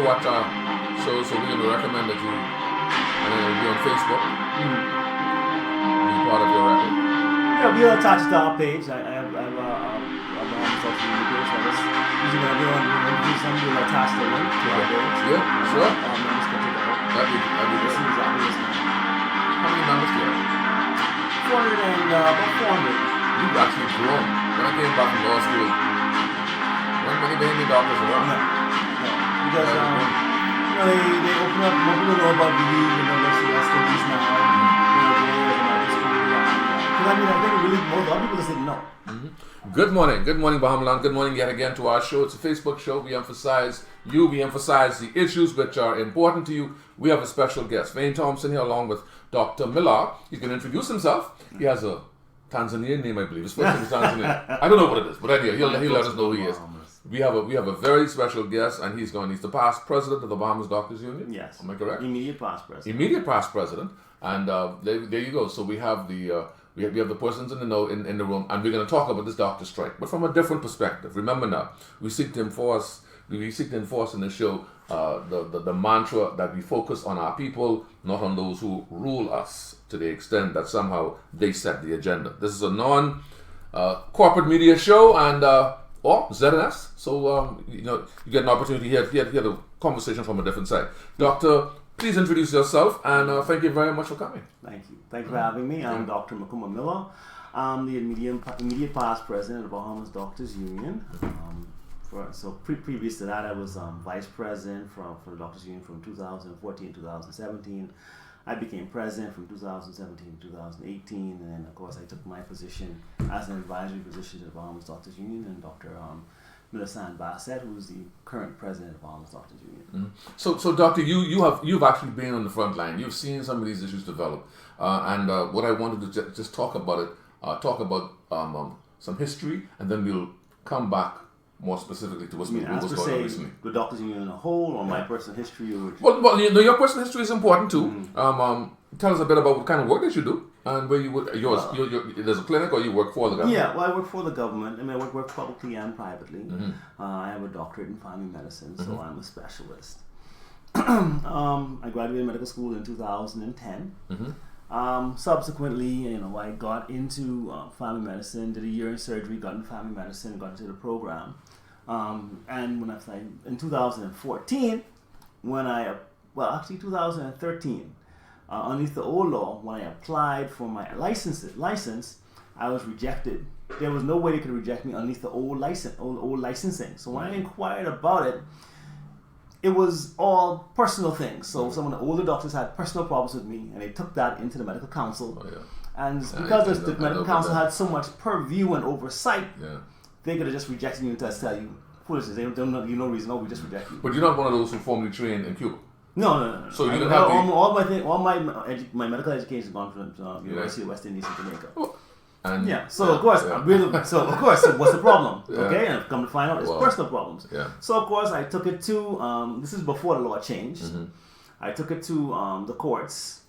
watch our show, so we're going to recommend that you, and then it'll be on Facebook. Be part of your record. Yeah, we'll attach it to our page. I have a social media page. So just usually when everyone do something, we'll attach the link to our page. Yeah, sure. Members can take it out. That'd be This good. is How many members do you have? 400. You've actually grown. When I came back from law school, weren't many baby doctors around. No. Because they open up. More people know about the studies now. Because I think really a lot of people just didn't know. Good morning, Bahamaland. Good morning yet again to our show. It's a Facebook show. We emphasize you. We emphasize the issues which are important to you. We have a special guest, Fayne Thompson, here along with Dr. Milar. He's going to introduce himself. He has a Tanzanian name, I believe. His first name is Tanzanian. I don't know what it is, but anyway, he'll let us know who he is. We have a very special guest, and he's the past president of the Bahamas Doctors Union. Yes. Am I correct? Immediate past president. Immediate past president, and there you go. So we have we have the persons in the room, and we're going to talk about this doctor strike, but from a different perspective. Remember now, we seek to enforce in the show the mantra that we focus on our people, not on those who rule us, to the extent that somehow they set the agenda. This is a non-corporate media show, and or ZNS. So you get an opportunity here to hear the conversation from a different side. Doctor, please introduce yourself, and thank you very much for coming. Thank you. Thank you for having me. I'm Dr. Mucumbar Milar. I'm the immediate past president of the Bahamas Doctors Union. Previous to that, I was vice president for the Doctors Union from 2014 to 2017. I became president from 2017 to 2018, and then of course I took my position as an advisory position to the Bahamas Doctors Union, and Dr. Millicent Bassett, who is the current president of the Bahamas Doctors Union. So Doctor, you've actually been on the front line. You've seen some of these issues develop, and what I wanted to just talk about some history, and then we'll come back more specifically to what's going on recently. The Doctors Union in a whole, or my personal history? Well, your personal history is important too. Tell us a bit about what kind of work that you do, and where there's a clinic, or you work for the government? Yeah, well, I work for the government. I mean, I work publicly and privately. I have a doctorate in family medicine, so I'm a specialist. I graduated medical school in 2010. Subsequently, I got into family medicine, did a year in surgery, got into family medicine, got into the program. And when in 2014, 2013, underneath the old law, when I applied for my license, I was rejected. There was no way they could reject me underneath the old licensing. So when I inquired about it, it was all personal things. So some of the older doctors had personal problems with me, and they took that into the medical council. Oh, yeah. And because the medical council had so much purview and oversight, they could have just rejected you and tell you foolishness. They don't know no reason. No, we just reject you. But you're not one of those who formally trained in Cuba. No. So you didn't have my medical education has gone from University of West Indies in Jamaica. Oh. So what's the problem? Yeah. Okay, and I've come to find out it's personal problems. Yeah. So of course I took it to this is before the law changed. I took it to the courts.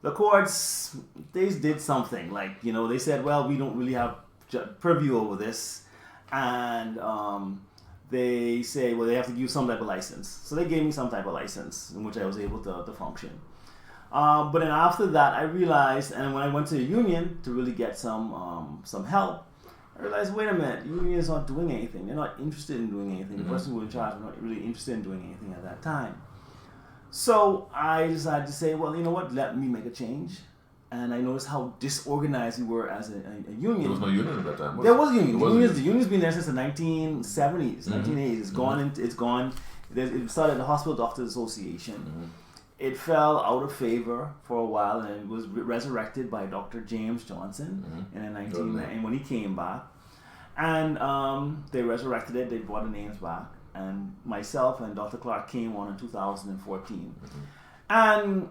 The courts, they did something like they said, well, we don't really have purview over this, and they say, well, they have to give you some type of license. So they gave me some type of license in which I was able to function. But then after that, I realized, and when I went to the union to really get some help, I realized, wait a minute, the union is not doing anything. They're not interested in doing anything. The person who was in charge was not really interested in doing anything at that time. So I decided to say, well, you know what, let me make a change. And I noticed how disorganized we were as a union. There was no union at that time. There was a union. The union's been there since the 1970s, 1980s. It's gone. It started at the Hospital Doctors Association. It fell out of favor for a while, and it was resurrected by Dr. James Johnson in when he came back. And they resurrected it. They brought the names back. And myself and Dr. Clark came on in 2014. And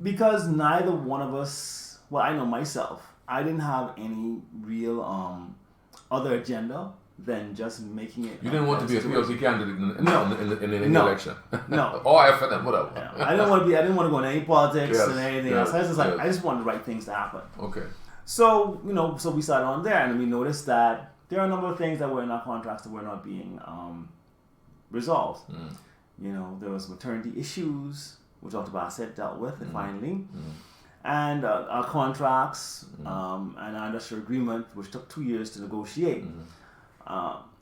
because neither one of us, well, I know myself, I didn't have any real other agenda than just making it. You didn't want to be a PLC candidate in the election. No. Or FNM, whatever. Yeah. I didn't want to go into any politics and anything else. I just wanted the right things to happen. Okay. So we started on there, and we noticed that there are a number of things that were in our contracts that were not being resolved. There was maternity issues, which Dr. Bassett dealt with finally. And our contracts and our industrial agreement, which took 2 years to negotiate.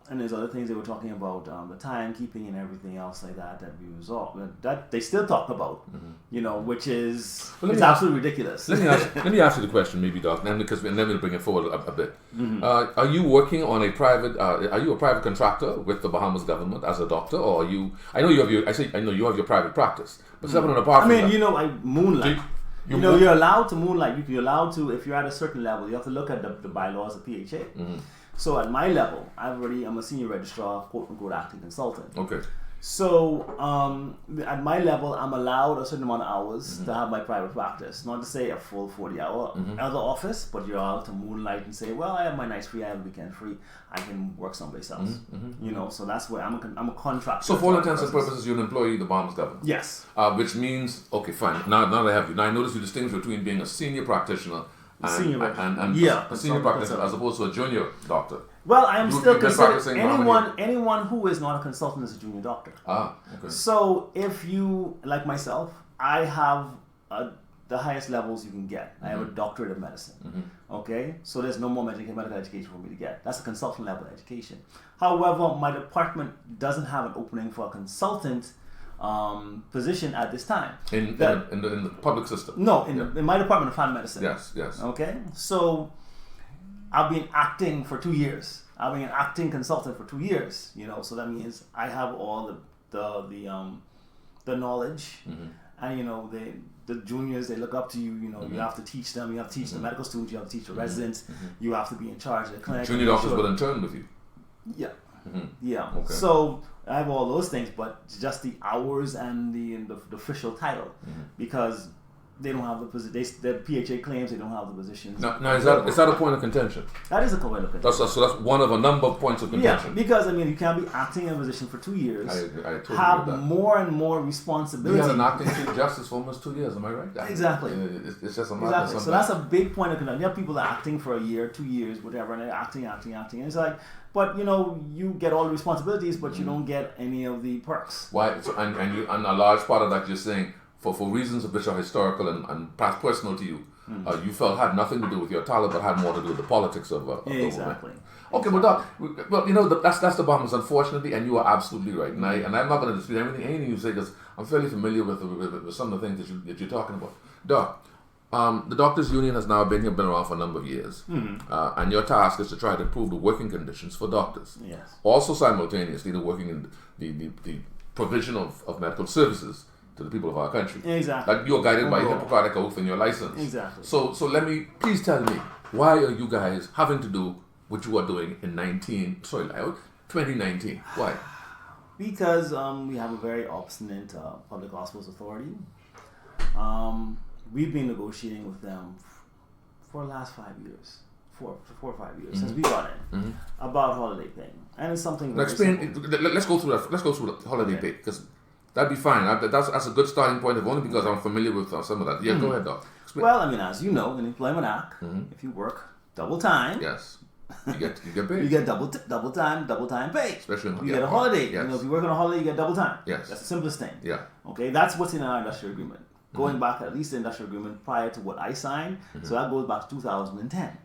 And there's other things they were talking about, the timekeeping and everything else like that we resolved. That they still talk about, which is it's absolutely ridiculous. Let me ask you the question, maybe, Doc, and then we'll bring it forward a bit. Are you working on a private? Are you a private contractor with the Bahamas government as a doctor, or are you? I know you have your private practice, but separate apart. I moonlight. You're allowed to moonlight. You're allowed to, if you're at a certain level, you have to look at the bylaws of PHA. So at my level, I'm a senior registrar, quote unquote acting consultant. Okay. So at my level, I'm allowed a certain amount of hours to have my private practice. Not to say a full 40-hour other office, but you're allowed to moonlight and say, well, I have my nights free, I have the weekend free, I can work someplace else. So that's where I'm a contractor. So for all intents and purposes, you're an employee of the Bahamas government. Yes. Which means, okay, fine. Now that I have you. Now I notice you distinguish between being a senior practitioner and a senior practitioner as opposed to a junior doctor. Well, I am still considered anyone who is not a consultant is a junior doctor. Okay. So if you, like myself, I have the highest levels you can get. I have a doctorate of medicine. Okay? So there's no more medical education for me to get. That's a consultant level education. However, my department doesn't have an opening for a consultant position at this time. In the public system? No, in my department of family medicine. Yes. Okay? So I've been acting for 2 years. I've been an acting consultant for 2 years. So that means I have all the knowledge, and the juniors, they look up to you. You have to teach them. You have to teach the medical students. You have to teach the residents. You have to be in charge of the clinic. Junior doctors will intern with you. Yeah. Yeah. Okay. So I have all those things, but just the hours and the official title, because they don't have the position. The PHA claims they don't have the positions. Now is that a point of contention? That is a point of contention. So that's one of a number of points of contention. Yeah, because you can't be acting in a position for 2 years. I totally have agree with that. More and more responsibility. You had an acting chief justice for almost 2 years. Am I right? Exactly. It's just a matter. Exactly. So that's a big point of contention. You have people that are acting for a year, 2 years, whatever, and they're acting, and it's like, but you get all the responsibilities, but you don't get any of the perks. Why? So, and a large part of that you're saying, for reasons which are historical and perhaps personal to you, you felt had nothing to do with your talent, but had more to do with the politics of exactly. Okay, Doc, that's the Bahamas, unfortunately, and you are absolutely right. And I'm not going to dispute anything you say, because I'm fairly familiar with some of the things that you're talking about. Doc, the Doctors Union has now been around for a number of years, and your task is to try to improve the working conditions for doctors. Yes. Also, simultaneously, the working in the provision of medical services to the people of our country. Exactly. Like you're guided by Hippocratic oath in your license. Exactly. So please tell me, why are you guys having to do what you are doing in 2019? Why? Because we have a very obstinate public hospitals authority. We've been negotiating with them for the last 5 years. 4 or 5 years since we got in about holiday pay, and it's something. Let's go through that. Let's go through the holiday pay, because that'd be fine. That's a good starting point, only because I'm familiar with some of that. Yeah, go ahead, Doc. Explain. Well, as you know, in the Employment Act, if you work double time, yes, you get paid. You get double time pay. Especially you get a holiday. Yes. If you work on a holiday, you get double time. Yes, that's the simplest thing. Yeah. Okay, that's what's in our industrial agreement. Going back at least the industrial agreement prior to what I signed, so that goes back to 2010.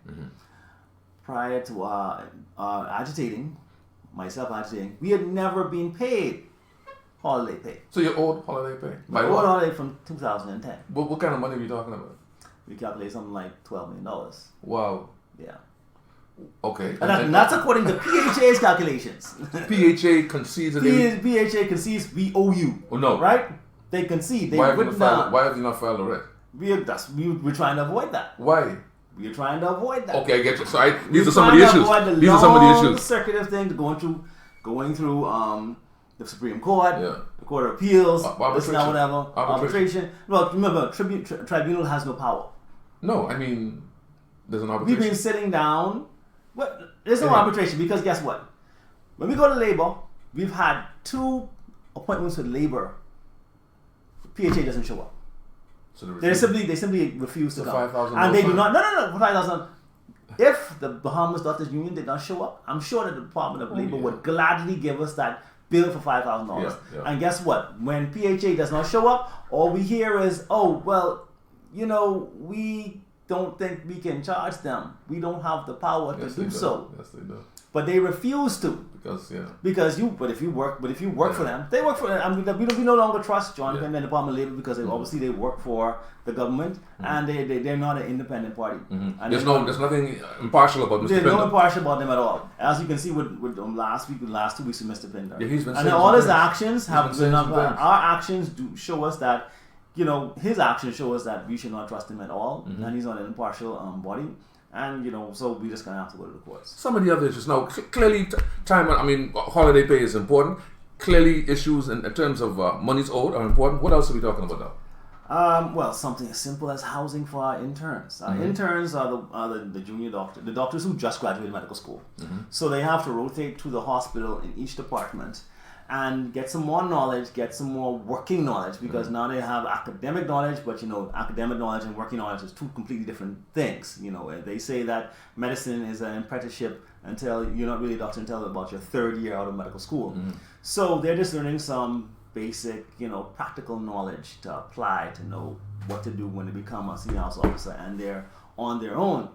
Prior to myself agitating, we had never been paid holiday pay. So you're owed holiday pay? By owed holiday from 2010. What kind of money are we talking about? We calculate something like $12 million. Wow. Yeah. Okay. And that's according to PHA's calculations. PHA concedes PHA concedes we owe you. Oh, no. Right? They concede. Why have you not filed a writ? We're trying to avoid that. Why? We're trying to avoid that. Okay, I get you. So these are some of the issues. These are some of the issues. Circular thing going through the Supreme Court, the Court of Appeals, this and whatever. Arbitration. Well, remember, tribunal has no power. No, there's an arbitration. We've been sitting down. Well, there's no arbitration, because guess what? When we go to labor, we've had 2 appointments with labor. PHA doesn't show up. So they simply refuse to come. And they do not. No. For 5,000. If the Bahamas Doctors Union did not show up, I'm sure that the Department of Labor would gladly give us that bill for $5,000. And guess what? When PHA does not show up, all we hear is, oh, well, we don't think we can charge them. We don't have the power to do so. Yes, they do. But they refuse to. But if you work for them, they work for them. I mean, we no longer trust John Penn and the Department of Labor because obviously they work for the government and they're not an independent party. And there's nothing impartial about Mr. There's Pinder. no impartial about them at all. As you can see with last 2 weeks with Mr. Pinder. Yeah, he's been and all his actions have been our actions do show us that his actions show us that we should not trust him at all, and he's not an impartial body. And so we're just gonna have to go to the courts. Some of the other issues now, clearly, holiday pay is important. Clearly, issues in terms of monies owed are important. What else are we talking about now? Well, something as simple as housing for our interns. Our interns are the junior doctor, the doctors who just graduated medical school. So they have to rotate through the hospital in each department and get some more knowledge, get some more working knowledge, because now they have academic knowledge, but academic knowledge and working knowledge is two completely different things. They say that medicine is an apprenticeship until you're not really a doctor until about your 3rd year out of medical school. So they're just learning some basic, practical knowledge to apply to know what to do when they become a senior house officer, and they're on their own.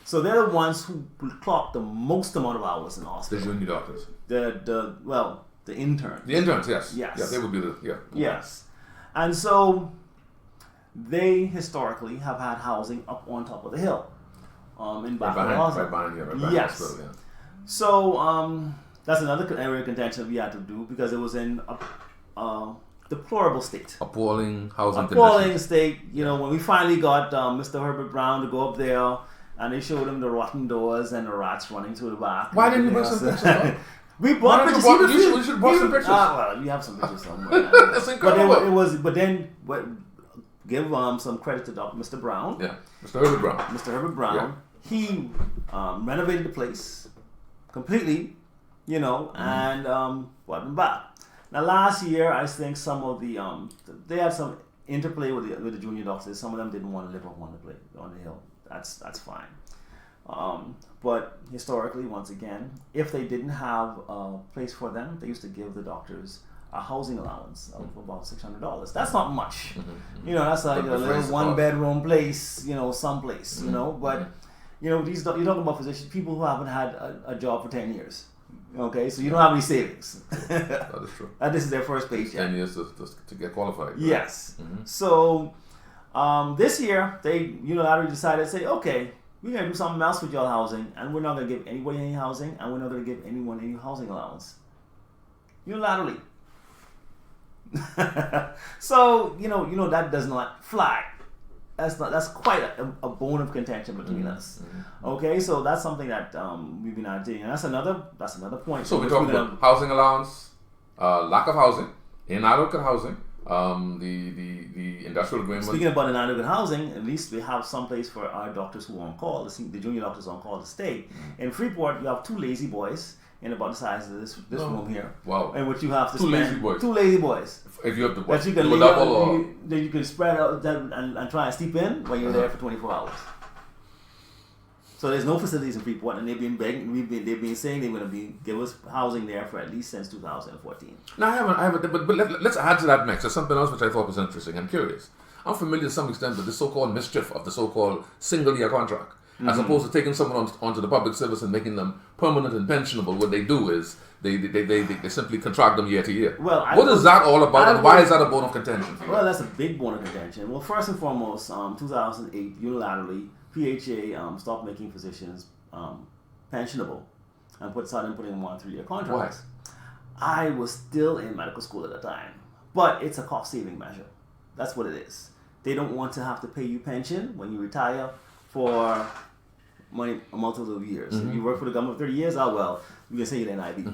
So they're the ones who clock the most amount of hours in the hospital. The junior doctors. The interns. The interns, yes. Yes. Yeah, they would be Yes. And so they historically have had housing up on top of the hill. In back of the hospital. Yes. Hospital, yeah. So that's another area of contention we had to do because it was in a deplorable state. Appalling housing conditions. State. When we finally got Mr. Herbert Brown to go up there and they showed him the rotten doors and the rats running through the back. Why didn't you bring some pictures? We bought pictures. We should bought some pictures. Well, you have some pictures somewhere. That's incredible. Give some credit to Mr. Brown. Yeah, Mr. Herbert Brown. Mr. Herbert Brown. Yeah. He renovated the place completely, and brought them back. Now, last year, I think some of the they had some interplay with the junior doctors. Some of them didn't want to live on the hill. That's fine. But historically, once again, if they didn't have a place for them, they used to give the doctors a housing allowance of about $600. That's not much. That's like a little 1-bedroom place, someplace, But, you're talking about physicians, people who haven't had a job for 10 years. Okay, so you don't have any savings. That is true. And this is their first paycheck. 10 years to get qualified. Right? Yes. So, this year, they unilaterally decided to say, okay, we're going to do something else with y'all housing, and we're not going to give anybody any housing, and we're not going to give anyone any housing allowance. Unilaterally. So, that does not fly. That's quite a bone of contention between us. Okay, so that's something that we've been arguing, and that's another point. So we're talking about housing allowance, lack of housing, inadequate housing, the industrial agreement. Speaking about inadequate housing, at least we have some place for our doctors who are on call, the junior doctors on call to stay. In Freeport, you have 2 lazy boys in about the size of this room here. Wow. In which you have to two spend lazy boys. 2 lazy boys. If you have to that you can leave that you can spread out and try and sleep in when you're there for 24 hours. So there's no facilities in Freeport, and they've been begging. They've been saying they're going to give us housing there for at least since 2014. No, I haven't. But let's add to that mix. There's something else which I thought was interesting and curious. I'm familiar to some extent with the so-called mischief of the so-called single-year contract, as opposed to taking someone onto the public service and making them permanent and pensionable. What they do is they simply contract them year to year. Well, what is that all about, and why is that a bone of contention? Well, that's a big bone of contention. Well, first and foremost, 2008 unilaterally, PHA stopped making physicians pensionable and started putting them on 3-year contracts. Why? I was still in medical school at the time, but it's a cost-saving measure. That's what it is. They don't want to have to pay you pension when you retire for multiple of years. If you work for the government for 30 years, you can say you're an IB.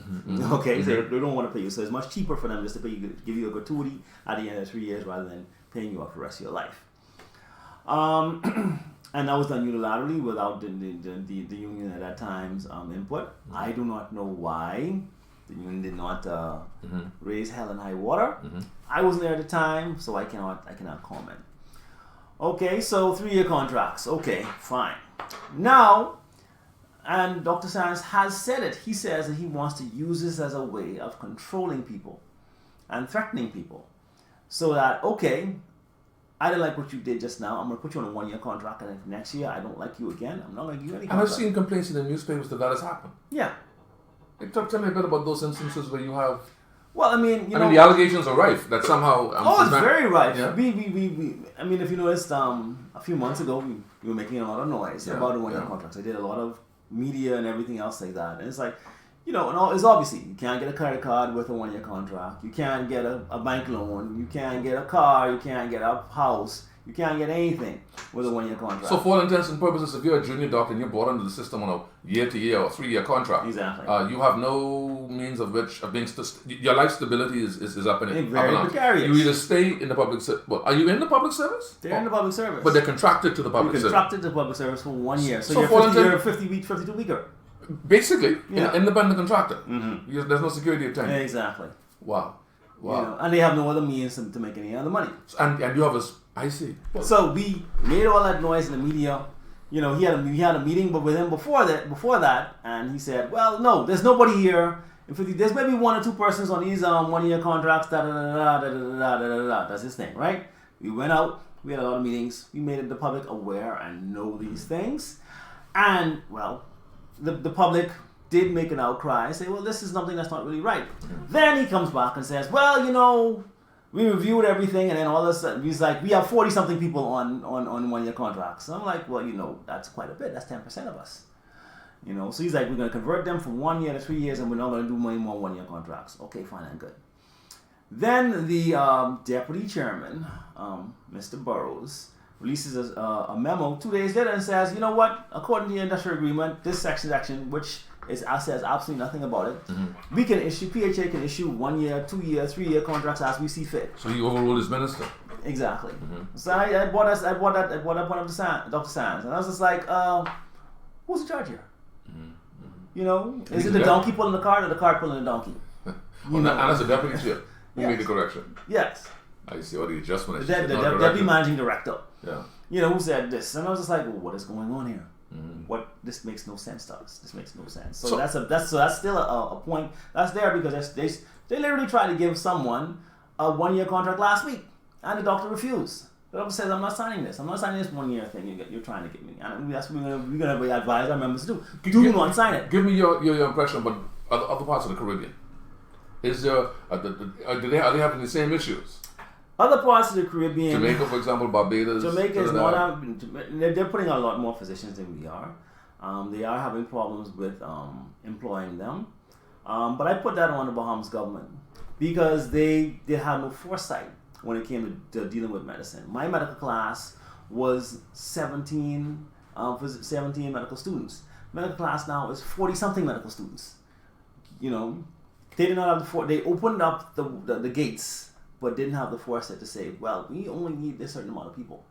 Okay, so they don't want to pay you. So it's much cheaper for them just to pay you, give you a gratuity at the end of 3 years rather than paying you off for the rest of your life. And that was done unilaterally without the union at that time's input. I do not know why the union did not raise hell and high water. I wasn't there at the time, so I cannot comment. Okay, so 3-year contracts. Okay, fine. Now, And Dr. Sands has said it. He says that he wants to use this as a way of controlling people and threatening people. So that, okay, I didn't like what you did just now. I'm going to put you on a 1-year contract, and if next year I don't like you again, I'm not going to give you any contract. And I've seen complaints in the newspapers that has happened. Yeah. Tell me a bit about those instances where you have... Well, I mean, you know... the allegations are rife, that somehow... it's very rife. Yeah. We I mean, if you noticed, a few months ago, we were making a lot of noise about the 1-year contracts. I did a lot of media and everything else like that. And it's like, you know, and it's obviously, you can't get a credit card with a 1-year contract. You can't get a bank loan. You can't get a car. You can't get a house. You can't get anything with a 1-year contract. So for all intents and purposes, if you're a junior doctor and you're brought into the system on a year-to-year or 3-year contract, exactly, you have no means of being your life stability is up in it. Very precarious. You either stay in the public service. Well, are you in the public service? They're in the public service, but they're contracted to the public service. Contracted to the public service for 1 year. So you're 52 weeker. Basically, independent contractor. Mm-hmm. There's no security attendant. Exactly. Wow. You know, and they have no other means to make any other money. And you have I see. So we made all that noise in the media. You know, he had a meeting with him before that, and he said, "Well, no, there's nobody here. There's maybe 1 or 2 persons on these 1-year contracts. Da da da da da da da da." That's his thing, right? We went out. We had a lot of meetings. We made the public aware and know these things, and well, the public did make an outcry and say, "Well, this is something that's not really right." Mm-hmm. Then he comes back and says, "Well, you know, we reviewed everything, and then all of a sudden he's like, we have 40-something people on 1-year contracts." So I'm like, well, you know, that's quite a bit. That's 10% of us. You know, so he's like, we're going to convert them from 1 year to 3 years, and we're not going to do many more 1-year contracts. Okay, fine and good. Then the deputy chairman, Mr. Burrows, releases a memo 2 days later and says, you know what, according to the industrial agreement, this section, which says absolutely nothing about it, we can issue, PHA can issue 1 year, 2 year, 3 year contracts as we see fit. So you overruled his minister. Exactly. Mm-hmm. So I brought up to Dr. Sands, and I was just like, who's in charge here? Mm-hmm. You know, is it the donkey pulling the cart or the cart pulling the donkey? And as a deputy chair, you made the correction. Yes. I see all the adjustment. The deputy managing director. Yeah. You know, who said this, and I was just like, well, what is going on here? This makes no sense to us. This makes no sense. So that's still a point that's there, because they literally tried to give someone a 1-year contract last week, and the doctor refused. The doctor says, I'm not signing this. I'm not signing this 1 year thing you're trying to give me. And that's what we're gonna advise our members to do. Do not sign it. Give me your impression about other parts of the Caribbean. Is there are they having the same issues? Other parts of the Caribbean, Jamaica, for example, Barbados. Jamaica is not. They're putting out a lot more physicians than we are. They are having problems with employing them, but I put that on the Bahamas government, because they had no foresight when it came to dealing with medicine. My medical class was 17 medical students. Medical class now is 40-something medical students. You know, they did not have they opened up the gates, but didn't have the foresight to say, well, we only need this certain amount of people.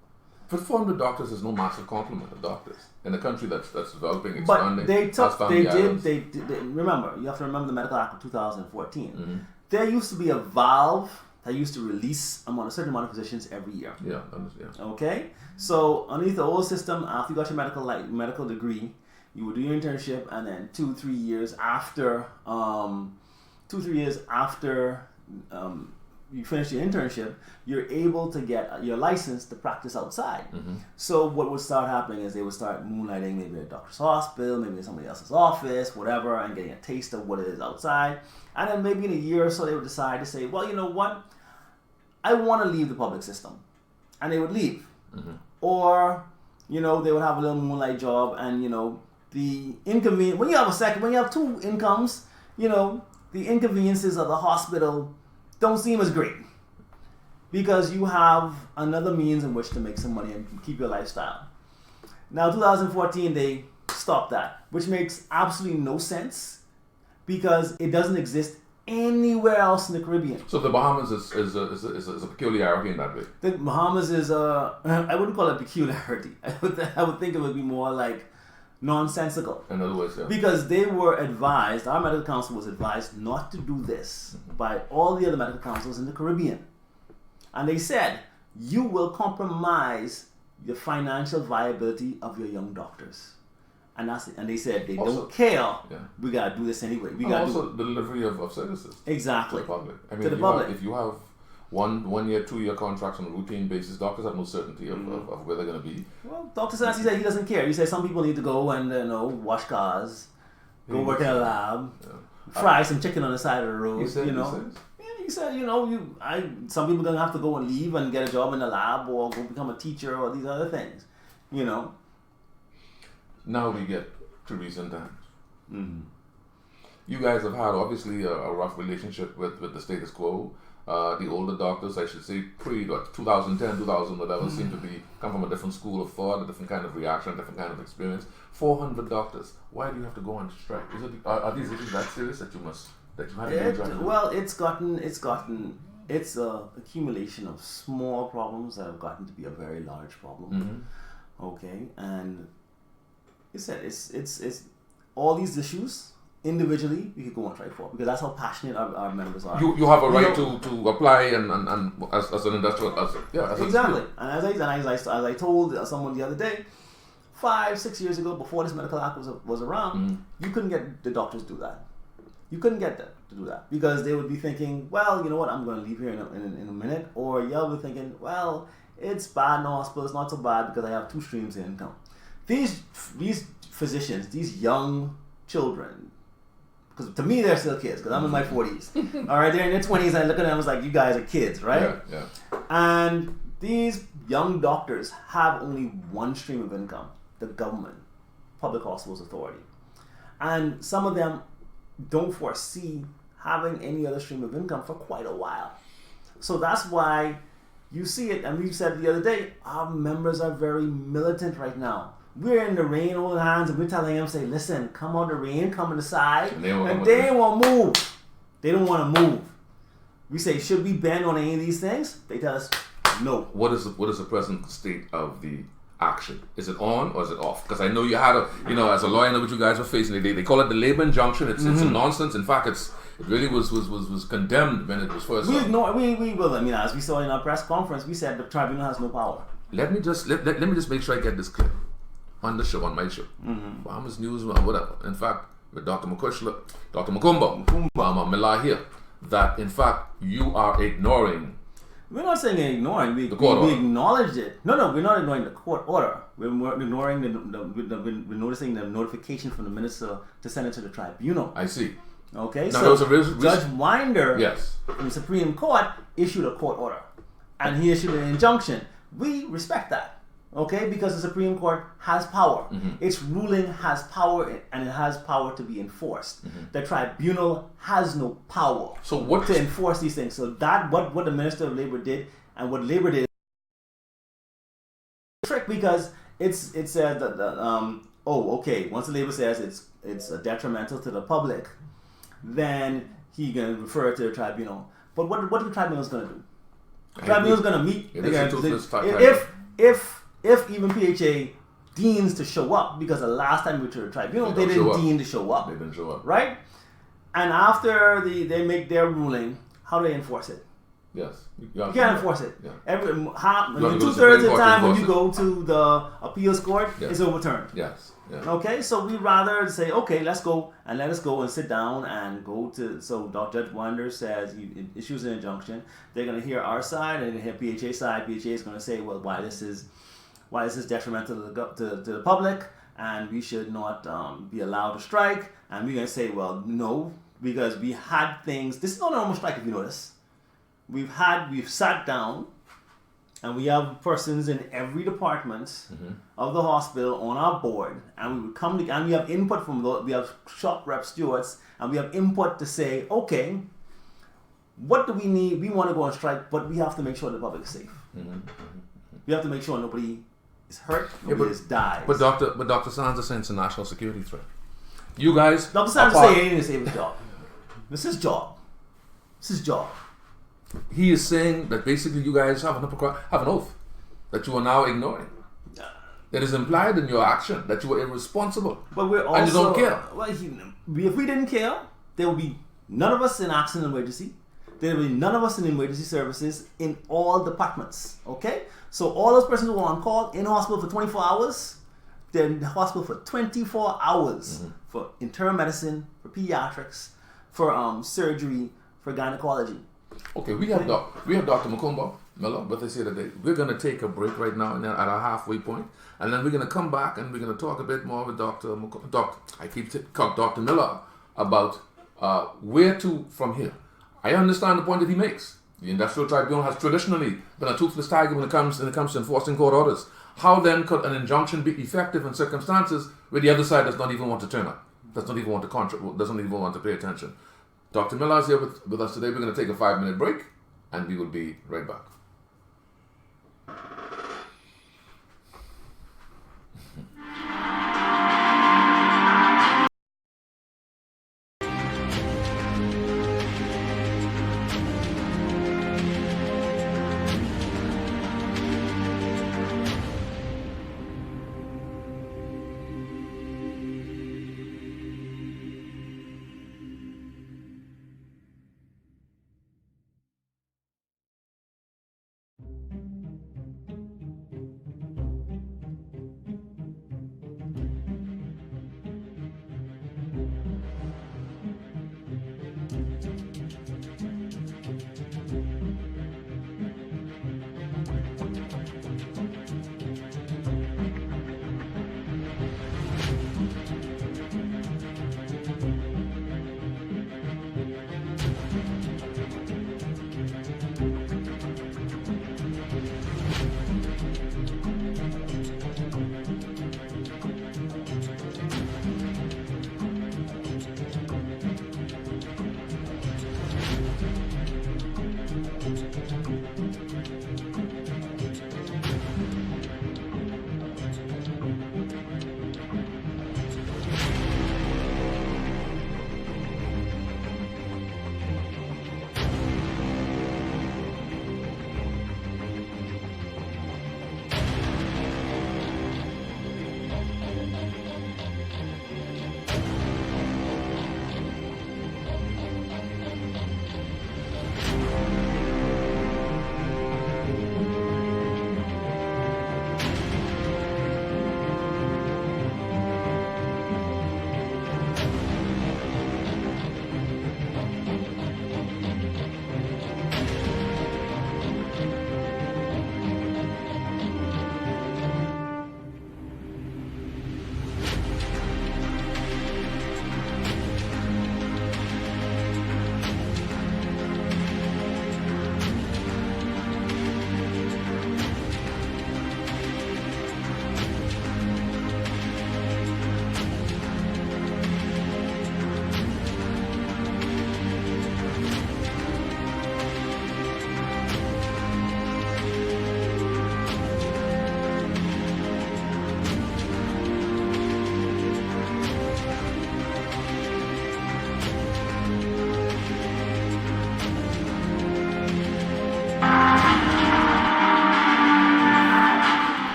But 400 doctors is no massive complement of doctors in a country that's developing, But expanding. remember, you have to remember the Medical Act of 2014. Mm-hmm. There used to be a valve that used to release a certain amount of physicians every year. Yeah. Okay? So underneath the old system, after you got your medical degree, you would do your internship, and then 2-3 years after you finish your internship, you're able to get your license to practice outside. Mm-hmm. So what would start happening is they would start moonlighting maybe at a doctor's hospital, maybe in somebody else's office, whatever, and getting a taste of what it is outside. And then maybe in a year or so they would decide to say, well, you know what? I want to leave the public system. And they would leave. Mm-hmm. Or, you know, they would have a little moonlight job, and, you know, the inconvenience, when you have 2 incomes, you know, the inconveniences of the hospital don't seem as great, because you have another means in which to make some money and keep your lifestyle. Now, 2014, they stopped that, which makes absolutely no sense, because it doesn't exist anywhere else in the Caribbean. So the Bahamas is a peculiarity in that way. The Bahamas is I wouldn't call it peculiarity. I would think it would be more like nonsensical. In other words, yeah. Because they were advised, our medical council was advised not to do this by all the other medical councils in the Caribbean. And they said, you will compromise the financial viability of your young doctors. And they said they also don't care. Yeah. We gotta do this anyway. We gotta also the delivery of services. Exactly. To the public. I mean, to the public. If you have 1 year, 2 year contracts on a routine basis, doctors have no certainty of where they're going to be. Well, Dr. Sanasi said he doesn't care. He said some people need to go and wash cars, go work in a lab, fry some chicken on the side of the road. He said, he said, some people are gonna have to go and leave and get a job in the lab or go become a teacher or these other things. Now we get to recent times. Mm-hmm. You guys have had obviously a rough relationship with the status quo. The older doctors, I should say, pre 2010, 2000, whatever, seem to come from a different school of thought, a different kind of reaction, a different kind of experience. 400 doctors. Why do you have to go on strike? Are these issues that serious that you have to do? Well, it's a accumulation of small problems that have gotten to be a very large problem. Mm-hmm. Okay, and it's all these issues. Individually, we could go on strike for because that's how passionate our members are. You have a right to apply and as an industrial exactly. And as I told someone the other day, 5-6 years ago, before this medical act was around, you couldn't get the doctors to do that. You couldn't get them to do that because they would be thinking, well, you know what, I'm going to leave here in a minute, or y'all be thinking, well, it's bad in the hospital, it's not so bad because I have 2 streams of income. These physicians, these young children. Because to me, they're still kids, because I'm in my 40s. All right, they're in their 20s, and I look at them, I was like, you guys are kids, right? Yeah. And these young doctors have only one stream of income, the government, Public Hospitals Authority. And some of them don't foresee having any other stream of income for quite a while. So that's why you see it, and we said the other day, our members are very militant right now. We're in the rain, holding hands, and we're telling them, say, listen, come on the rain, come on the side. And they won't move. They don't want to move. We say, should we ban on any of these things? They tell us, no. What is the present state of the action? Is it on or is it off? Because I know you had as a lawyer, I know what you guys were facing. They call it the labor injunction. It's a nonsense. In fact, it really was condemned when it was first. We will. I mean, as we saw in our press conference, we said the tribunal has no power. Let me just make sure I get this clear. On the show, on my show, Farmers News, whatever. In fact, with Dr. Mucumbar Milar here, that in fact you are ignoring. We're not saying ignoring. We acknowledged it. No, we're not ignoring the court order. We're ignoring we're noticing the notification from the minister to send it to the tribunal. I see. Okay, now, so Judge Winder, from the Supreme Court, issued a court order, and he issued an injunction. We respect that. Okay, because the Supreme Court has power. Its ruling has power, and it has power to be enforced. The tribunal has no power to enforce these things. So that what the Minister of Labor did and what Labor did is trick because it says that once the Labor says it's detrimental to the public, then he's gonna refer it to the tribunal. But what the tribunal is gonna do? The tribunal is gonna meet. If even PHA deems to show up, because the last time we went to the tribunal, they didn't deem to show up. They didn't show up. Right? And after they make their ruling, how do they enforce it? Yes. You can't enforce it. Yeah. 2/3 of the time when you go to the appeals court, it's overturned. Yes. Yeah. Okay, so we rather say, okay, let's go and sit down and go to. So Judge Winder says he issues an injunction. They're going to hear our side and they're going to hear PHA side. PHA is going to say, well, why this is detrimental to the public, and we should not be allowed to strike. And we're going to say, well, no, because we had things. This is not a normal strike, if you notice. We've sat down, and we have persons in every department of the hospital on our board, and we would come together, and we have input from we have shop rep stewards, and we have input to say, okay, what do we need? We want to go on strike, but we have to make sure the public is safe. We have to make sure nobody is hurt, nobody dies. But Dr. Sands is saying it's a national security threat. You guys, Dr. Sands is saying he didn't save his job. This is his job. He is saying that basically you guys have an oath that you are now ignoring. That is implied in your action that you were irresponsible. But we're also, and you don't care. Well, if we didn't care, there would be none of us in accident and emergency. There will be none of us in emergency services in all departments. Okay? So all those persons who are on call in hospital for 24 hours, they're in the hospital for 24 hours for internal medicine, for pediatrics, for surgery, for gynecology. Okay, we have Dr. Mucumbar Milar with us here today. We're going to take a break right now and then at our halfway point, and then we're going to come back and we're going to talk a bit more with Dr. Milar about where to from here. I understand the point that he makes. The Industrial Tribunal has traditionally been a toothless tiger when it comes to enforcing court orders. How then could an injunction be effective in circumstances where the other side does not even want to turn up, does not even want to doesn't even want to pay attention? Dr. Milar is here with us today. We're going to take a 5-minute break, and we will be right back.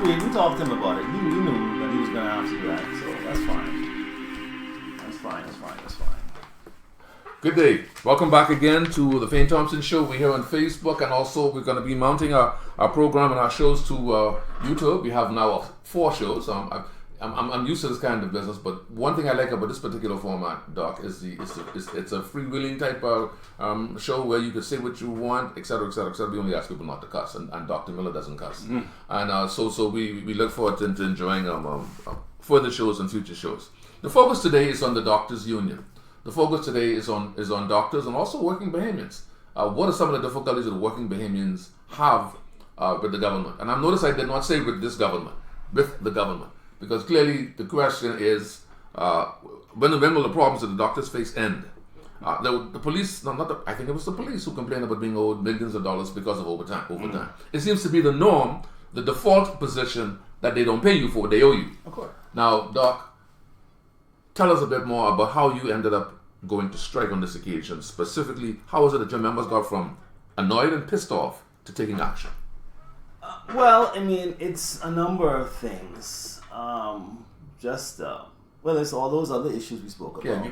We talked to him about it. He knew that he was going to have to do that, so that's fine. That's fine. Good day. Welcome back again to the Fayne Thompson Show. We're here on Facebook, and also we're going to be mounting our program and our shows to YouTube. We have now 4 shows. I'm used to this kind of business, but one thing I like about this particular format, Doc, is it's a freewheeling type of show where you can say what you want, etc., etc., etc. We only ask people not to cuss, and Dr. Milar doesn't cuss, and so we look forward to enjoying further shows and future shows. The focus today is on the Doctors Union. The focus today is on doctors and also working Bahamians. What are some of the difficulties that working Bahamians have with the government? And I've noticed I did not say with this government, with the government. Because clearly the question is, when will the problems that the doctors face end? The police, I think it was the police who complained about being owed millions of dollars because of overtime. It seems to be the norm, the default position that they don't pay you for what they owe you. Of course. Now, Doc, tell us a bit more about how you ended up going to strike on this occasion. Specifically, how was it that your members got from annoyed and pissed off to taking action? Well, I mean, it's a number of things. It's all those other issues we spoke about.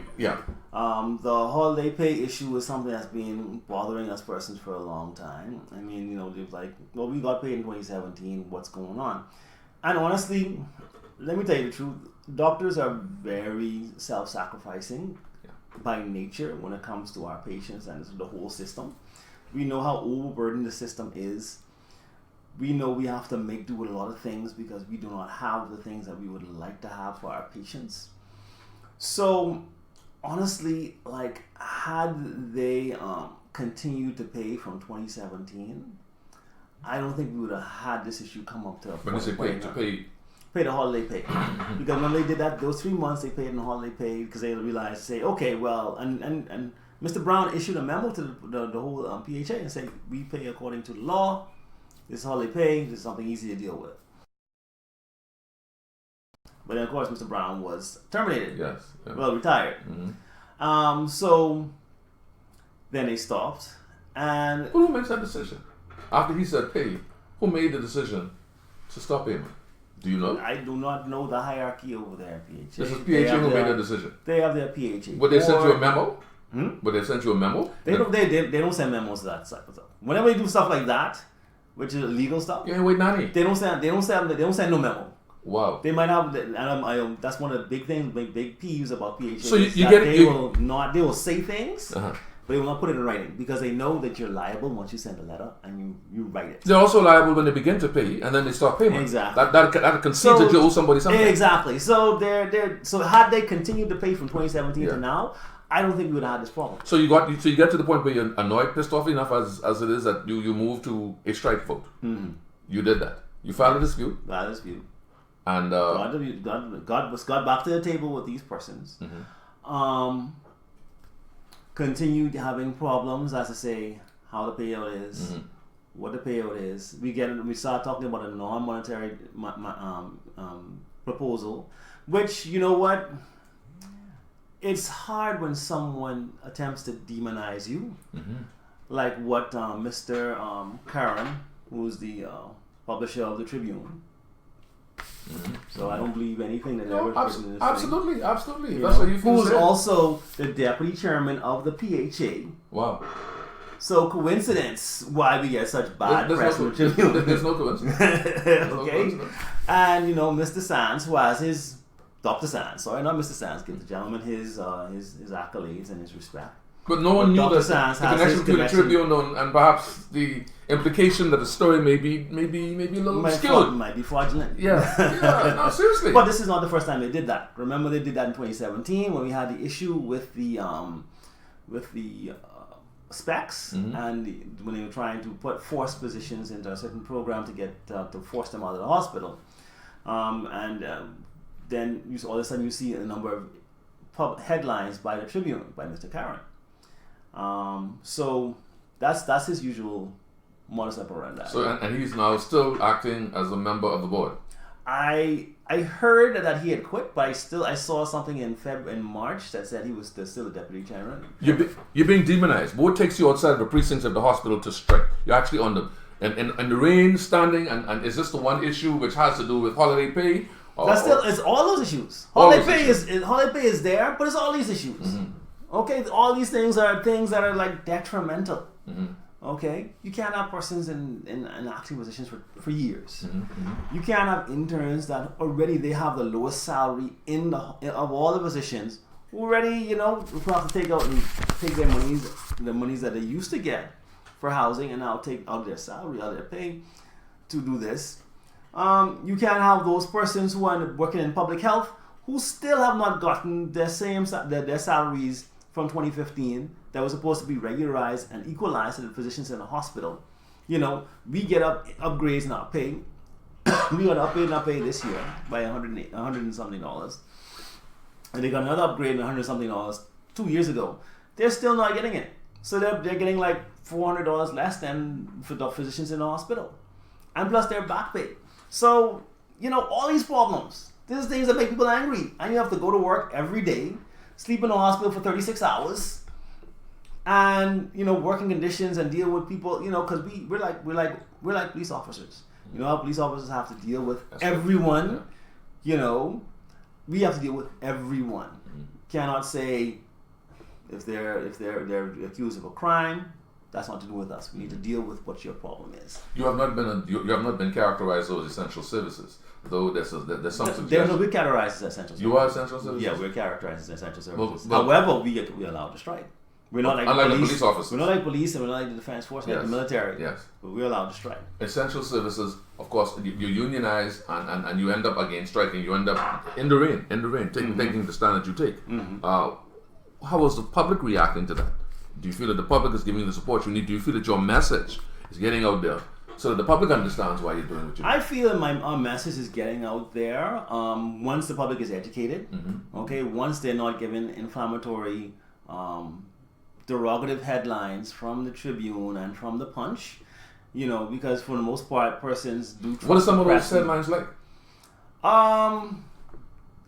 The holiday pay issue is something that's been bothering us persons for a long time. I mean, they're like, well, we got paid in 2017. What's going on? And honestly, let me tell you the truth. Doctors are very self-sacrificing by nature when it comes to our patients and the whole system. We know how overburdened the system is. We know we have to make do with a lot of things because we do not have the things that we would like to have for our patients. So honestly, like, had they continued to pay from 2017, I don't think we would have had this issue come up to a point. When you say pay the holiday pay. Because when they did that, those 3 months they paid in holiday pay because they realized, say, okay, well, and Mr. Brown issued a memo to the whole PHA and said, we pay according to the law. This is holiday pay. This is something easy to deal with. But then, of course, Mr. Brown was terminated. Yes. Yeah. Well, retired. So then they stopped. And who makes that decision? After he said pay, who made the decision to stop payment? Do you know? I do not know the hierarchy over there at PHA. This is PHA who made the decision. They have their PHA. But they sent you a memo? But they sent you a memo? They don't send memos to that stuff. Whenever they do stuff like that, which is illegal stuff, wait, Nani. They don't send no memo. Wow. They might have, and that's one of the big things, big peeves about PHA. So they will say things, but they will not put it in writing because they know that you're liable once you send a letter and you write it. They're also liable when they begin to pay and then they stop payment. Exactly. That concedes that you owe somebody something. Exactly. So so had they continued to pay from 2017 to now, I don't think we would have had this problem. So you get to the point where you're annoyed, pissed off enough as it is that you move to a strike vote. You did that. You filed a dispute. And God got back to the table with these persons. Continued having problems as to say how the payout is, what the payout is. We start talking about a non-monetary proposal, which, you know what, it's hard when someone attempts to demonize you, like what Mr. Karen, who's the publisher of the Tribune. So I don't believe anything that ever written in this absolutely. thing. That's what you feel. Who's also the deputy chairman of the PHA. Wow. So coincidence why we get such bad press with Tribune. There's no coincidence. Okay. And Mr. Sands, who has his Dr. Sands, sorry, not Mr. Sands, give the gentleman his accolades and his respect. But no one knew that the connection between the Tribune and perhaps the implication that the story may be a little skewed. Might be fraudulent. Yeah, no, seriously. But this is not the first time they did that. Remember, they did that in 2017 when we had the issue with the specs and when they were trying to put forced positions into a certain program to get to force them out of the hospital, then all of a sudden you see a number of headlines by the Tribune by Mr. Karen. So that's his usual modus operandi. So and he's now still acting as a member of the board. I heard that he had quit, but I saw something in March that said he was still the deputy chairman. You're being demonized. What takes you outside of the precincts of the hospital to strike? You're actually on the rain, standing, and is this the one issue which has to do with holiday pay? It's all those issues. Holiday pay is there, but it's all these issues. Okay, all these things that are like detrimental. Okay, you can't have persons in acting positions for years. You can't have interns that already they have the lowest salary of all the positions. Already, who have to take their monies that they used to get for housing, and now take out their salary, out their pay to do this. You can't have those persons who are working in public health who still have not gotten their salaries from 2015 that was supposed to be regularized and equalized to the physicians in the hospital. We get upgrades in our pay. We got an upgrade in our pay this year by $100 and something, and they got another upgrade in $100 and something 2 years ago. They're still not getting it, so they're getting like $400 less than for the physicians in the hospital, and plus their back pay. So all these problems. These are things that make people angry, and you have to go to work every day, sleep in the hospital for 36 hours, and working conditions and deal with people. Because we're like police officers. How police officers have to deal with everyone. We have to deal with everyone. Cannot say if they're accused of a crime, That's not to do with us. We need to deal with what your problem is. You have not been characterized as essential services, though there's some suggestion. We're categorized as essential services. You are essential services? Yeah, we're characterized as essential services. However, we're allowed to strike. We're not like unlike the police officers. We're not like police, and we're not like the defense force, like the military. Yes. But we're allowed to strike. Essential services, of course, you unionize and you end up again striking. You end up in the rain, taking the stand that you take. How is the public reacting to that? Do you feel that the public is giving you the support you need? Do you feel that your message is getting out there so that the public understands why you're doing what you're doing? I feel that our message is getting out there once the public is educated. Okay, once they're not given inflammatory, derogative headlines from the Tribune and from the Punch. Because for the most part, persons do. What are some of those headlines like?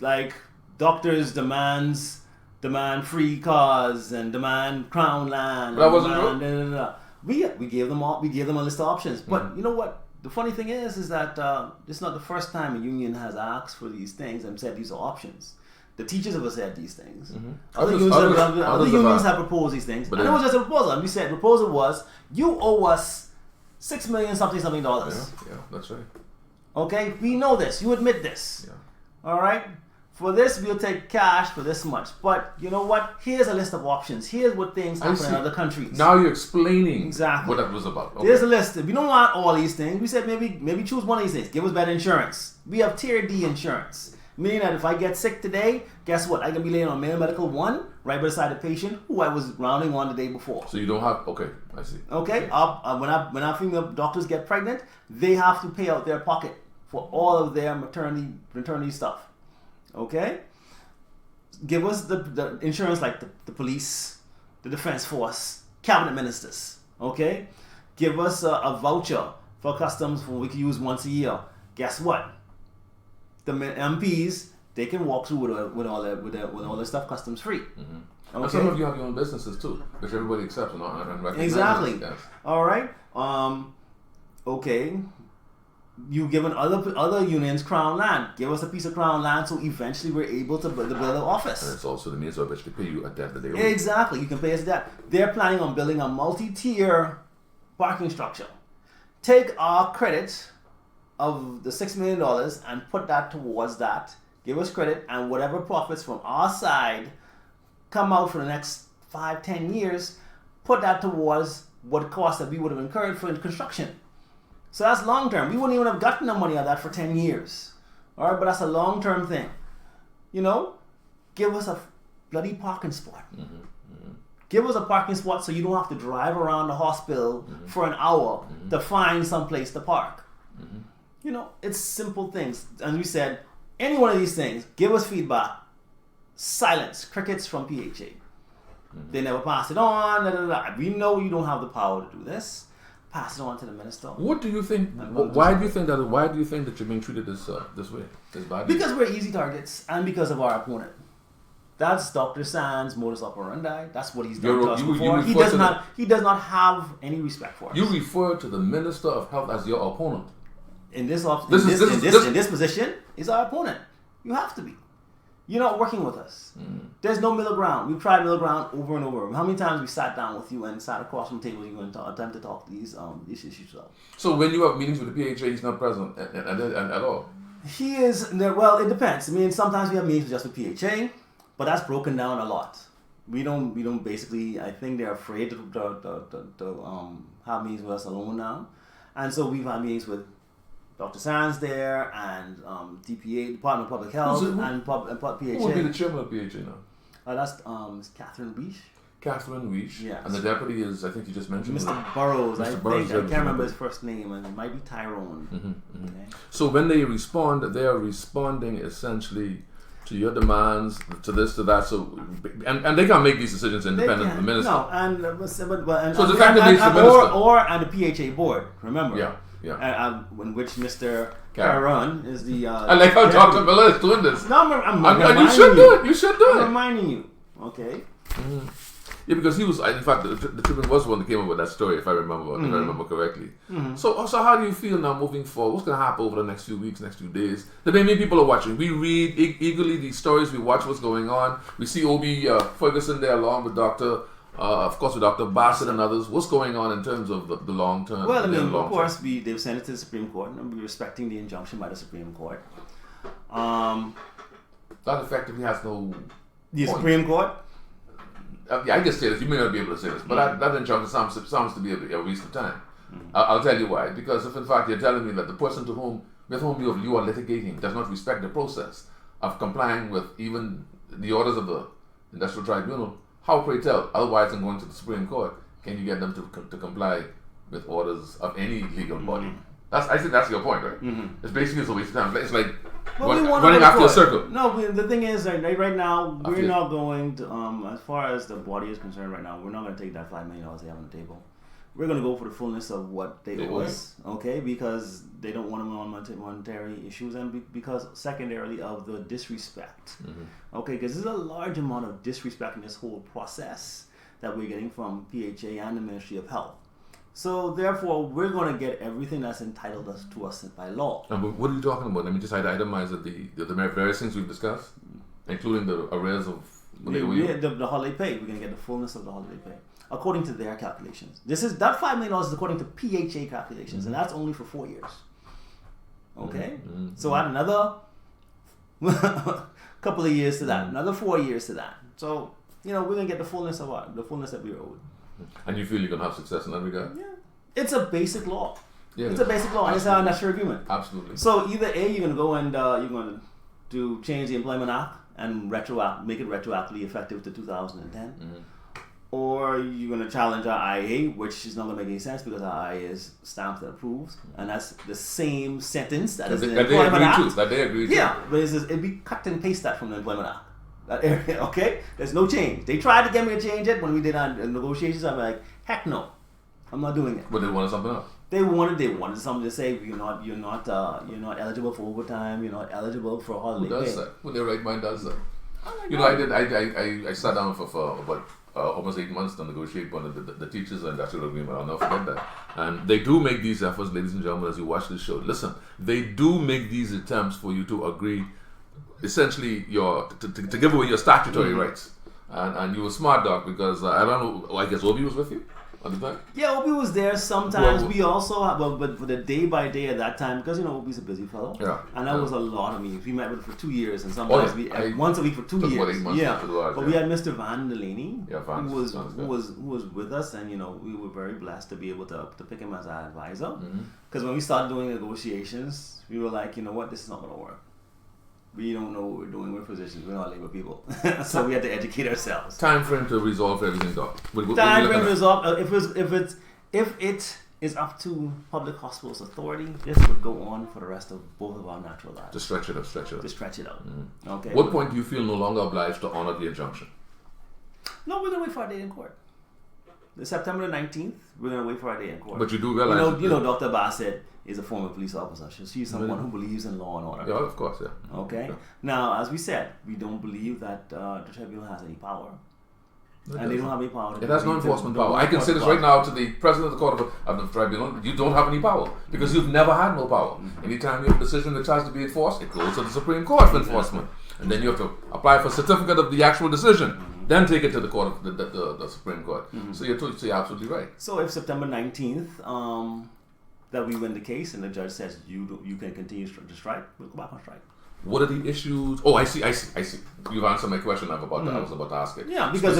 Like doctors demand free cars and demand crown land. That wasn't true. We gave them a list of options. But you know what? The funny thing is that this is not the first time a union has asked for these things and said these are options. The teachers have said these things. Other unions have proposed these things. And it was just a proposal. And we said the proposal was, you owe us $6 million something dollars. Yeah, that's right. Okay, we know this. You admit this. Yeah. All right. For this, we'll take cash for this much. But you know what? Here's a list of options. Here's what things happen in other countries. Now you're explaining exactly what that was about. Okay. There's a list. If you don't want all these things, we said maybe choose one of these things. Give us better insurance. We have Tier D insurance. Meaning that if I get sick today, guess what? I can be laying on Mayo Medical 1 right beside a patient who I was rounding on the day before. So you don't have... Okay, I see. Okay? When our female doctors get pregnant, they have to pay out their pocket for all of their maternity stuff. Okay? Give us the insurance like the police, the defense force, cabinet ministers. Okay? Give us a voucher for customs we can use once a year. Guess what? The MPs, they can walk through with all their stuff customs free. Okay? And some of you have your own businesses too, which everybody accepts and recognizes. Exactly. Yes. All right. Okay. You've given other unions crown land. Give us a piece of crown land so eventually we're able to build an office. And it's also the means by which to pay you at the end of the day. Exactly. You can pay us that. They're planning on building a multi-tier parking structure. Take our credit of the $6 million and put that towards that. Give us credit, and whatever profits from our side come out for the next 5-10 years, put that towards what cost that we would have incurred for construction. So that's long term. We wouldn't even have gotten the money of that for 10 years. All right, but that's a long term thing. Give us a bloody parking spot. Give us a parking spot so you don't have to drive around the hospital for an hour to find some place to park. It's simple things. And we said, any one of these things, give us feedback. Silence. Crickets from PHA. They never pass it on. We know you don't have the power to do this. Pass it on to the minister. What do you think? Why do you think that you're being treated this way, this badly? Because we're easy targets, and because of our opponent. That's Dr. Sands' modus operandi. That's what he's done to us before. He does not have any respect for us. You refer to the Minister of Health as your opponent. In this position, is our opponent. You have to be. You're not working with us. There's no middle ground. We've tried middle ground over and over. How many times we sat down with you and sat across from the table with you and attempt to talk these issues out? So when you have meetings with the PHA, he's not present at all? He is. Well, it depends. Sometimes we have meetings just with PHA, but that's broken down a lot. We don't basically. I think they're afraid to have meetings with us alone now, and so we've had meetings with Dr. Sands there and DPA, Department of Public Health, and PHA. Who would be the chairman of PHA now? That's Catherine Weish. Catherine Weish. Yes. And the deputy is, I think you just mentioned Mr. Burrows. I can't remember his first name, and it might be Tyrone. Okay. So when they respond, they are responding essentially to your demands, to this, to that. So, and they can't make these decisions independent of the minister. No, and so the fact that the minister and the PHA board. Remember. Yeah. In which Mr. Caron is the. I like how Dr. Miller is doing this. No, I'm you should do it. You should do it. I'm reminding you. Okay. Yeah, because he was. In fact, the Tribune was the one that came up with that story, if I remember correctly. So how do you feel now moving forward? What's going to happen over the next few weeks, next few days? The many people are watching. We read eagerly these stories. We watch what's going on. We see O.B. Ferguson there along with Dr. of course with Dr. Bassett and others. What's going on in terms of the long term? Well, I mean, of course, they've sent it to the Supreme Court, and we're respecting the injunction by the Supreme Court. That effectively has no. The point. Supreme Court. Yeah, I just say this. You may not be able to say this, but that injunction sounds to be a waste of time. I'll tell you why. Because if in fact you're telling me that the person with whom you are litigating does not respect the process of complying with even the orders of the Industrial Tribunal, how, pray tell, otherwise than going to the Supreme Court, can you get them to comply with orders of any legal body? I think that's your point, right? It's basically a waste of time. It's like running after a circle. No, the thing is, right now, we're not going to, as far as the body is concerned right now, we're not going to take that $5 million they have on the table. We're going to go for the fullness of what they owe us, okay? Because they don't want them on monetary issues, and because secondarily of the disrespect, okay? Because there's a large amount of disrespect in this whole process that we're getting from PHA and the Ministry of Health. So therefore, we're going to get everything that's entitled to us by law. And what are you talking about? Let me just itemize the various things we've discussed, including the arrears of the holiday pay. We're going to get the fullness of the holiday pay according to their calculations. That $5 million is according to PHA calculations, and that's only for 4 years. Okay, so add another couple of years to that, another 4 years to that. So we're going to get the fullness that we're owed. And you feel you're going to have success in that regard? Yeah. It's a basic law. Yeah, it's a basic law, and it's a national agreement. Absolutely. So either A, you're going to go and you're going to change the Employment Act and make it retroactively effective to 2010, or you're going to challenge our IA, which is not going to make any sense because our IA is stamped and approved, and that's the same sentence that is in the Employment Act. That they agree to. Yeah, but it'd be cut and paste that from the Employment Act. That area, okay? There's no change. They tried to get me to change it when we did our negotiations. I'm like, heck no, I'm not doing it. But they wanted something else. They wanted something to say you're not eligible for overtime. You're not eligible for holiday pay. Who does that? Who their right mind does that? I sat down for about almost 8 months to negotiate one of the teachers' industrial agreement. I'll never forget that. And they do make these efforts, ladies and gentlemen, as you watch this show. Listen, they do make these attempts for you to agree. Essentially, to give away your statutory rights, and you were smart, Doc, because I don't know. I guess Obi was with you at the time. Yeah, Obi was there sometimes. We also but for the day by day at that time, because Obi's a busy fellow. Yeah, and that was a lot of meetings. We met with him for 2 years, and sometimes once a week for 2 years. 8 months but we had Mr. Van Delaney, who was with us, and we were very blessed to be able to pick him as our advisor. Because when we started doing negotiations, we were like, you know what, this is not going to work. We don't know what we're doing. We're physicians. We're not labor people. So we had to educate ourselves. Time frame to resolve everything, Doc. Time frame to resolve. If it is up to public hospitals authority, this would go on for the rest of both of our natural lives. Just stretch it out. To stretch it out. Okay. What point do you feel no longer obliged to honor the injunction? No, we're gonna wait for our day in court. September the 19th, we're gonna wait for our day in court. But you do realize, Dr. Bassett is a former police officer. She's someone who believes in law and order. Yeah, of course, yeah. Okay. Sure. Now, as we said, we don't believe that the tribunal has any power. And they don't have any power. It has no enforcement power. I can say this right now to the president of the court of the tribunal: you don't have any power because you've never had no power. Anytime you have a decision that tries to be enforced, it goes to the Supreme Court for enforcement, and then you have to apply for a certificate of the actual decision. Then take it to the court of the Supreme Court. So you're absolutely right. So if September 19th that we win the case and the judge says you can continue to strike, we'll go back on strike. What are the issues? Oh, I see. You've answered my question. I was about to ask it. Yeah, because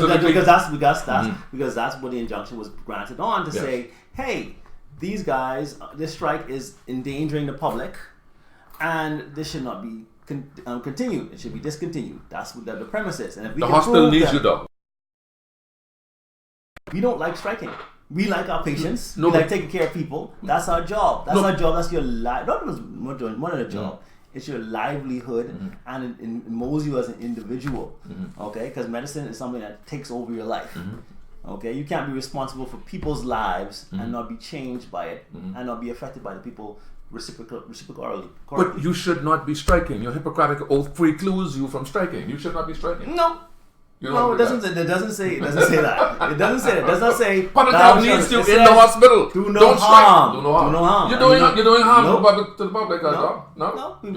that's what the injunction was granted on to say, hey, these guys, this strike is endangering the public, and this should not be continued. It should be discontinued. That's what the premise is. And if we the hospital needs you, though. We don't like striking. We like our patients. We like taking care of people. That's our job. Our job. That's your life. Not one of the job. It's your livelihood, and it molds you as an individual. Okay, because medicine is something that takes over your life. Okay, you can't be responsible for people's lives and not be changed by it and not be affected by the people reciprocally. But you should not be striking. Your Hippocratic oath precludes you from striking. You should not be striking. No. No, it doesn't say that. It doesn't say that. It doesn't say that. It does not say. Punishment needs you in the hospital. Do no harm. Do no harm. You're doing harm to the public. No. We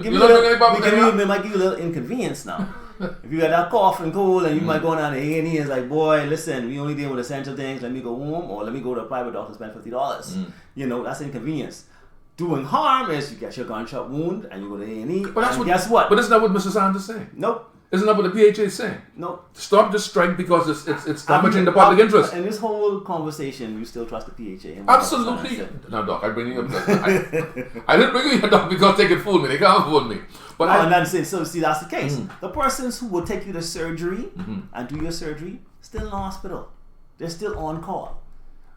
might give you a little inconvenience now. If you got that cough and cold and you might go down to A&E, it's like, boy, listen, we only deal with essential things. Let me go home or let me go to a private doctor and spend $50. You know, that's inconvenience. Doing harm is you get your gunshot wound and you go to A&E. But that's guess what? But isn't that what Mr. Sanders is saying? Nope. Isn't that what the PHA is saying? Nope. Stop the strike because it's damaging the public interest. In this whole conversation, you still trust the PHA? Absolutely. No, Doc, I bring you up. I didn't bring you here, Doc, because they can fool me. They can't fool me. But I'm not saying, so see, that's the case. The persons who will take you to surgery and do your surgery still in the hospital. They're still on call.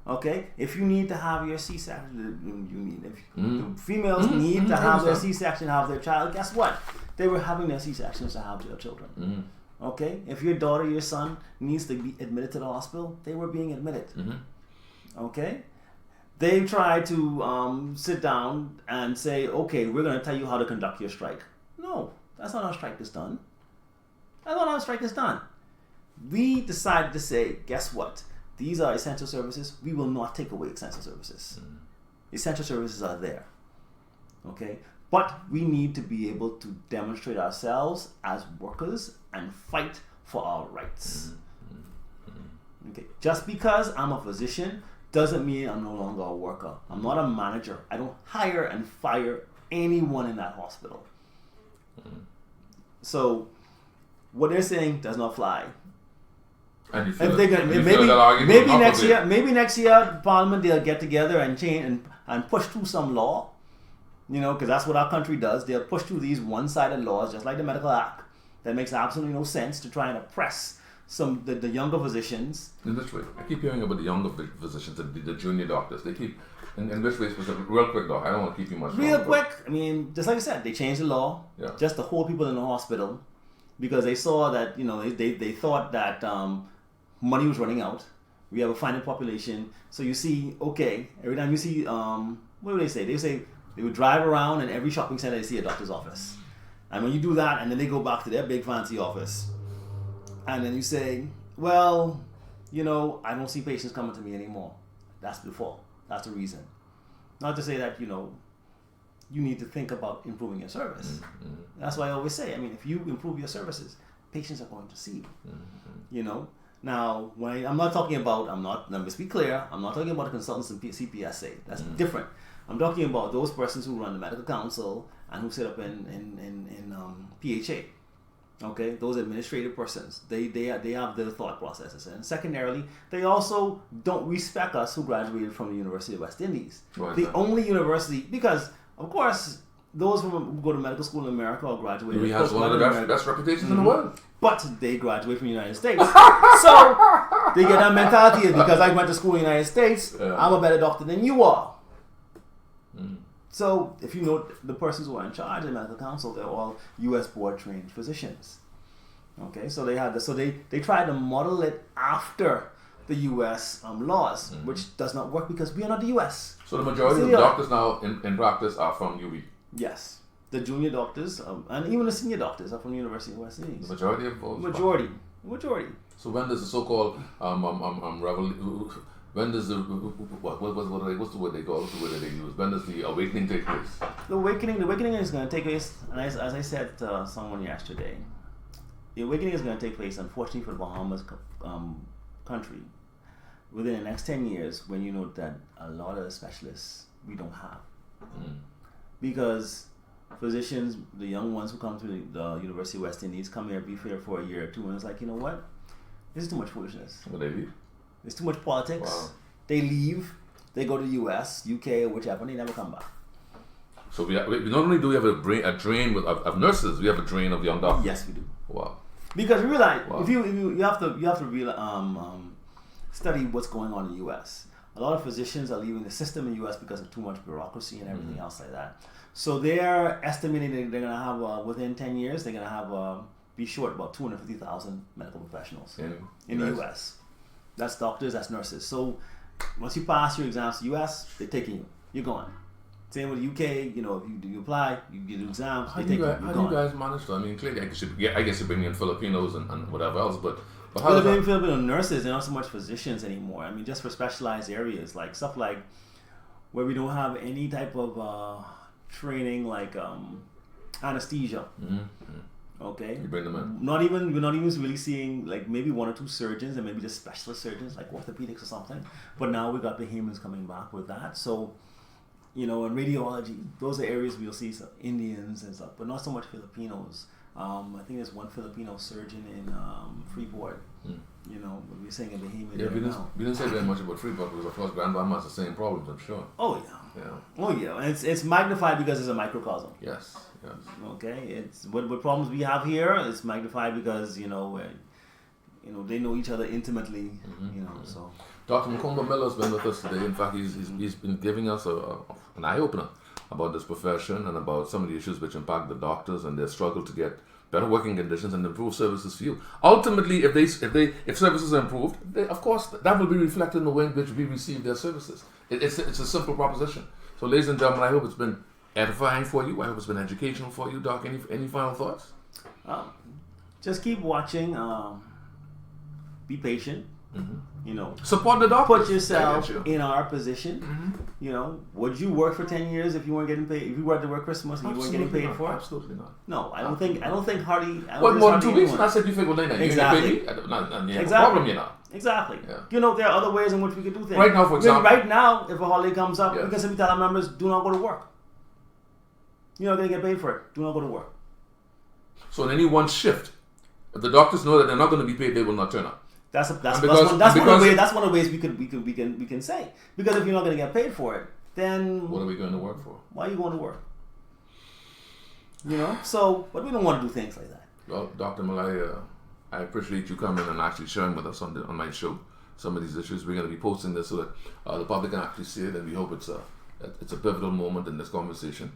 Okay? If you need to have your C-section, the females need to have their C-section, have their child, guess what? They were having their C-sections to have their children. Okay? If your daughter, your son needs to be admitted to the hospital, they were being admitted. Okay? They tried to sit down and say, okay, we're going to tell you how to conduct your strike. No, that's not how strike is done. That's not how strike is done. We decided to say, guess what? These are essential services. We will not take away essential services. Essential services are there. Okay? But we need to be able to demonstrate ourselves as workers and fight for our rights. Okay? Just because I'm a physician doesn't mean I'm no longer a worker. I'm not a manager. I don't hire and fire anyone in that hospital. So what they're saying does not fly. And you feel maybe next year Parliament they'll get together and change and push through some law, you know, because that's what our country does. They'll push through these one-sided laws, just like the Medical Act, that makes absolutely no sense to try and oppress the younger physicians. In which way? I keep hearing about the younger physicians, the junior doctors. They keep in which way? Real quick, though. I don't want to keep you much. Real quick. I mean, just like I said, they changed the law just to hold people in the hospital because they saw that, you know, they thought that money was running out. We have a finite population. So you see, okay, every time you see, what do they say? They say they would drive around and every shopping center they see a doctor's office. And when you do that, and then they go back to their big fancy office, and then you say, well, you know, I don't see patients coming to me anymore. That's the fault. That's the reason. Not to say that, you know, you need to think about improving your service. That's why I always say, I mean, if you improve your services, patients are going to see you. You know? Now, I'm not talking about, let's be clear, I'm not talking about the consultants in CPSA. That's different. I'm talking about those persons who run the medical council and who set up in PHA. Okay, those administrative persons, they have their thought processes, and secondarily, they also don't respect us who graduated from the University of West Indies, the only university, because of course those who go to medical school in America or graduate. He has one of the best reputations in the world, but they graduate from the United States, so they get that mentality is because I went to school in the United States, I'm a better doctor than you are. So, if you know the persons who are in charge of the medical council, they're all U.S. board trained physicians. Okay, so they tried to model it after the U.S. Laws, which does not work because we are not the U.S. So the majority of doctors now in practice are from UB. Yes, the junior doctors and even the senior doctors are from the University of West Indies. The majority of those. Majority. So when does the so-called revolution? When does what's the word they call? What's the word that they use? When does the awakening take place? The awakening is going to take place, and as I said to someone yesterday, the awakening is going to take place, unfortunately, for the Bahamas country within the next 10 years, when you know that a lot of the specialists we don't have. Because physicians, the young ones who come to the University of West Indies, come here, be here for a year or two, and it's like, you know what? This is too much foolishness. Will they leave? There's too much politics. Wow. They leave. They go to the U.S., UK, or whichever, and they never come back. So we not only do we have a drain of nurses, we have a drain of young doctors. Yes, we do. Wow. Because you realize if you have to study what's going on in the U.S. A lot of physicians are leaving the system in the U.S. because of too much bureaucracy and everything else like that. So they're estimating that they're going to have within 10 years they're going to have be short about 250,000 medical professionals in the U.S. That's doctors, that's nurses. So once you pass your exams to the US, they're taking you. You're going. Same with the UK, you know, if you apply, you do exams, how do you guys manage that? I mean, clearly, I guess you're bringing in Filipinos and whatever else, but how does that? Filipino nurses, they're not so much physicians anymore. I mean, just for specialized areas, like stuff like where we don't have any type of training, like anesthesia. Okay. You bring them in. We're not even really seeing like maybe one or two surgeons and maybe just specialist surgeons like orthopedics or something. But now we got Bahamians coming back with that. So, in radiology, those are areas we'll see some Indians and stuff, but not so much Filipinos. I think there's one Filipino surgeon in Freeport. We're saying a Bahamian. Yeah, we didn't say very much about Freeport because of course Grandma has the same problems, I'm sure. Oh yeah. Oh yeah, and it's magnified because it's a microcosm. Yes. Okay, it's what problems we have here. It's magnified because they know each other intimately. So. Dr. Mucumbar Milar has been with us today. In fact, he's been giving us an eye opener about this profession and about some of the issues which impact the doctors and their struggle to get better working conditions and improve services for you. Ultimately, if services are improved, of course that will be reflected in the way in which we receive their services. It's a simple proposition. So, ladies and gentlemen, I hope it's been edifying for you. I hope it's been educational for you. Doc, any final thoughts? Just keep watching. Be patient. Support the doctors. Put yourself in our position. Would you work for 10 years if you weren't getting paid? If you were to work Christmas and you weren't getting paid for it? Absolutely not. No, I don't think Hardy. What, more than 2 weeks? And I said you think, well, exactly. You have a problem, Exactly. Yeah. There are other ways in which we could do things. Right now, for example. Right now, if a holiday comes up, we can simply tell our members, do not go to work. You're not going to get paid for it. Do not go to work. So in any one shift, if the doctors know that they're not going to be paid, they will not turn up. That's one of the ways we can say, because if you're not going to get paid for it, then what are we going to work for? Why are you going to work? So, but we don't want to do things like that. Well, Dr. Milar, I appreciate you coming and actually sharing with us on my show some of these issues. We're going to be posting this so that the public can actually see it, and we hope it's a pivotal moment in this conversation.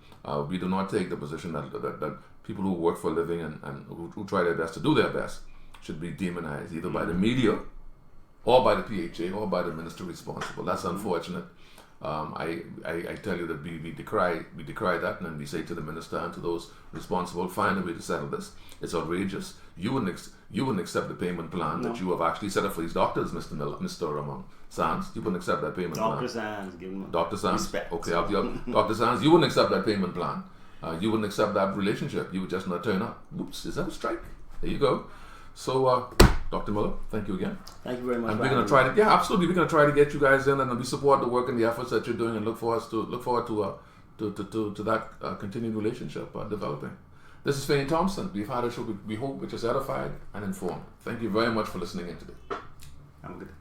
We do not take the position that people who work for a living and who try their best to do their best should be demonized either by the media or by the PHA or by the minister responsible. That's unfortunate. I tell you that we decry that, and we say to the minister and to those responsible, find a way to settle this. It's outrageous. You wouldn't accept the payment plan that you have actually set up for these doctors, Mr. Sands. You wouldn't accept that payment plan. Dr. Sands, give him Dr. Sands. Respect. Okay, Dr. Sands, you wouldn't accept that payment plan. You wouldn't accept that relationship. You would just not turn up. Oops, is that a strike? There you go. So, Dr. Milar, thank you again. Thank you very much. And we're going to try to, absolutely, we're going to try to get you guys in, and we support the work and the efforts that you're doing, and look forward to that continued relationship developing. This is Fayne Thompson. We've had a show we hope which is edified and informed. Thank you very much for listening in today. Have a good day.